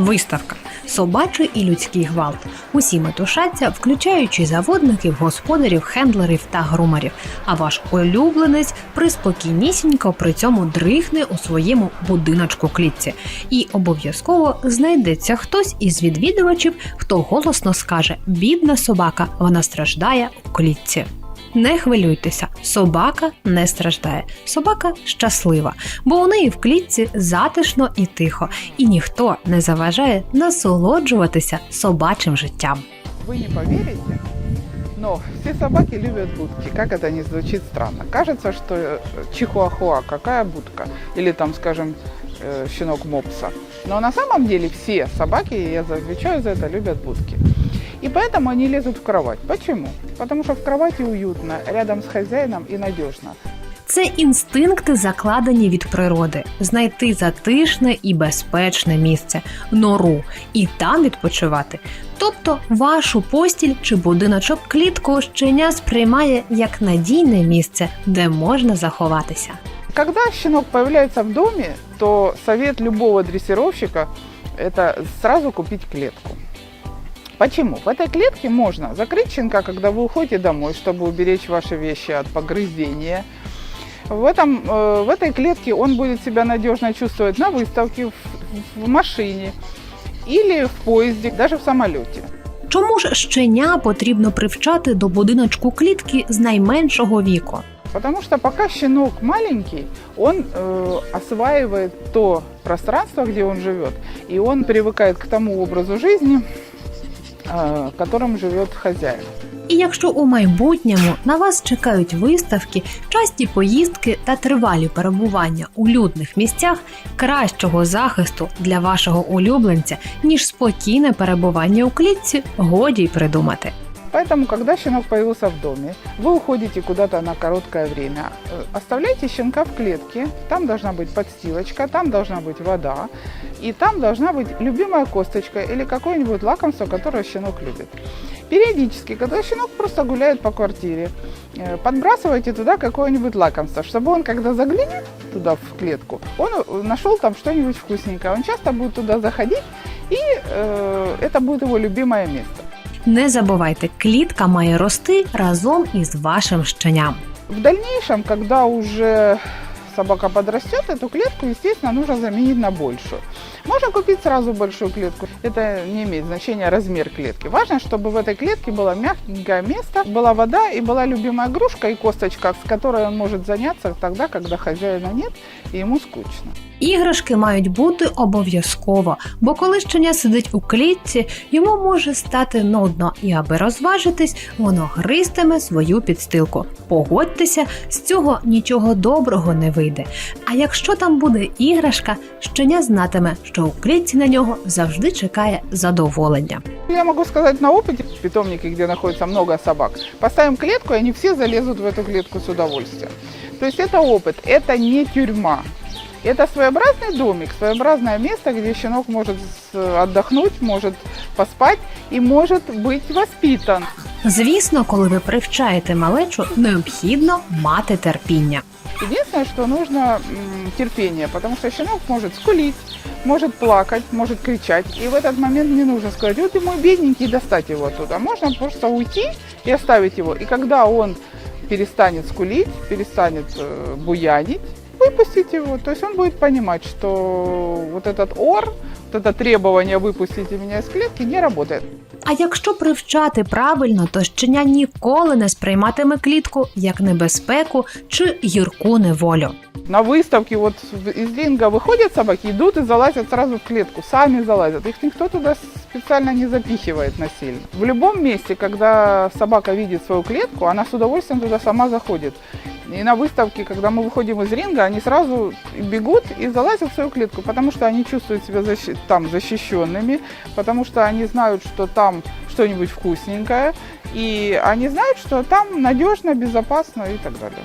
Виставка. Собачий і людський гвалт. Усі метушаться, включаючи заводників, господарів, хендлерів та грумерів. А ваш улюбленець приспокійнісінько при цьому дрихне у своєму будиночку-клітці. І обов'язково знайдеться хтось із відвідувачів, хто голосно скаже «бідна собака, вона страждає у клітці». Не хвилюйтеся, собака не страждає, собака щаслива, бо у неї в клітці затишно і тихо, і ніхто не заважає насолоджуватися собачим життям. Ви не повірите, но все собаки любят будки, как это не звучит странно. Кажется, что чихуахуа, какая будка, или там, скажем, щенок мопса. Но на самом деле все собаки, я отвечаю за это, любят будки. И поэтому они лезут в кровать. Почему? Потому что в кровати уютно, рядом с хозяином и надежно. Це інстинкти, закладені від природи. Знайти затишне і безпечне місце – нору, і там відпочивати. Тобто вашу постіль чи будиночок-клітку щеня сприймає як надійне місце, де можна заховатися. Когда щенок появляется в доме, то совет любого дрессировщика – это сразу купить клетку. Почему? В этой клетке можно закрыть щенка, когда вы уходите домой, чтобы уберечь ваши вещи от погрызения. В этой клетке он будет себя надежно чувствовать на выставке, в машине или в поезде, даже в самолете. Чому ж щеня потрібно привчати до будиночку-клітки з найменшого віку? Потому что пока щенок маленький, он осваивает то пространство, где он живет, и он привыкает к тому образу жизни, которым живет хозяин. І якщо у майбутньому на вас чекають виставки, часті поїздки та тривалі перебування у людних місцях, кращого захисту для вашого улюбленця, ніж спокійне перебування у клітці, годі й придумати. Поэтому, когда щенок появился в доме, вы уходите куда-то на короткое время, оставляйте щенка в клетке, там должна быть подстилочка, там должна быть вода, и там должна быть любимая косточка или какое-нибудь лакомство, которое щенок любит. Периодически, когда щенок просто гуляет по квартире, подбрасывайте туда какое-нибудь лакомство, чтобы он, когда заглянет туда в клетку, он нашел там что-нибудь вкусненькое. Он часто будет туда заходить, и это будет его любимое место. Не забувайте, клітка має рости разом із вашим щеням. В дальнейшем, когда уже собака подрастет, эту клетку, естественно, нужно заменить на большую. Можно купить сразу большую клетку. Это не имеет значения размер клетки. Важно, чтобы в этой клетке было мягкое место, была вода и была любимая игрушка и косточка, с которой он может заняться тогда, когда хозяина нет и ему скучно. Іграшки мають бути обов'язково, бо коли щеня сидить у клітці, йому може стати нудно, і аби розважитись, воно гристиме свою підстилку. Погодьтеся, з цього нічого доброго не вийде. А якщо там буде іграшка, щеня знатиме, що у клітці на нього завжди чекає задоволення. Я могу сказать на опыте, в питомнике, где находится много собак, поставим клетку, и они все залезут в эту клетку с удовольствием. То есть это опыт, это не тюрьма. Это своеобразный домик, своеобразное место, где щенок может отдохнуть, может поспать и может быть воспитан. Звісно, коли ви привчаєте малечу, необхідно мати терпіння. Единственное, что нужно терпение, потому что щенок может скулить, может плакать, может кричать. И в этот момент не нужно сказать: вот ты мой бедненький, достать его оттуда. Можно просто уйти и оставить его. И когда он перестанет скулить, перестанет буянить, выпустить его. То есть он будет понимать, что вот этот ор, вот это требование «выпустите меня из клетки» не работает. А якщо привчати правильно, то щеня ніколи не сприйматиме клітку як небезпеку чи гірку неволю. На выставке вот из ринга выходят собаки, идут и залазят сразу в клетку, сами залазят. Их никто туда специально не запихивает насильно. В любом месте, когда собака видит свою клетку, она с удовольствием туда сама заходит. И на выставке, когда мы выходим из ринга, они сразу бегут и залазят в свою клетку, потому что они чувствуют себя там защищенными, потому что они знают, что там что-нибудь вкусненькое, и они знают, что там надежно, безопасно и так далее.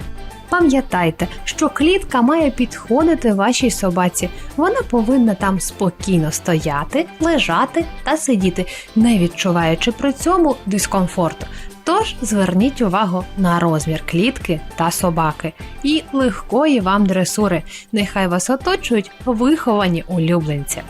Пам'ятайте, що клітка має підходити вашій собаці. Вона повинна там спокійно стояти, лежати та сидіти, не відчуваючи при цьому дискомфорту. Тож зверніть увагу на розмір клітки та собаки і легкої вам дресури. Нехай вас оточують виховані улюбленці.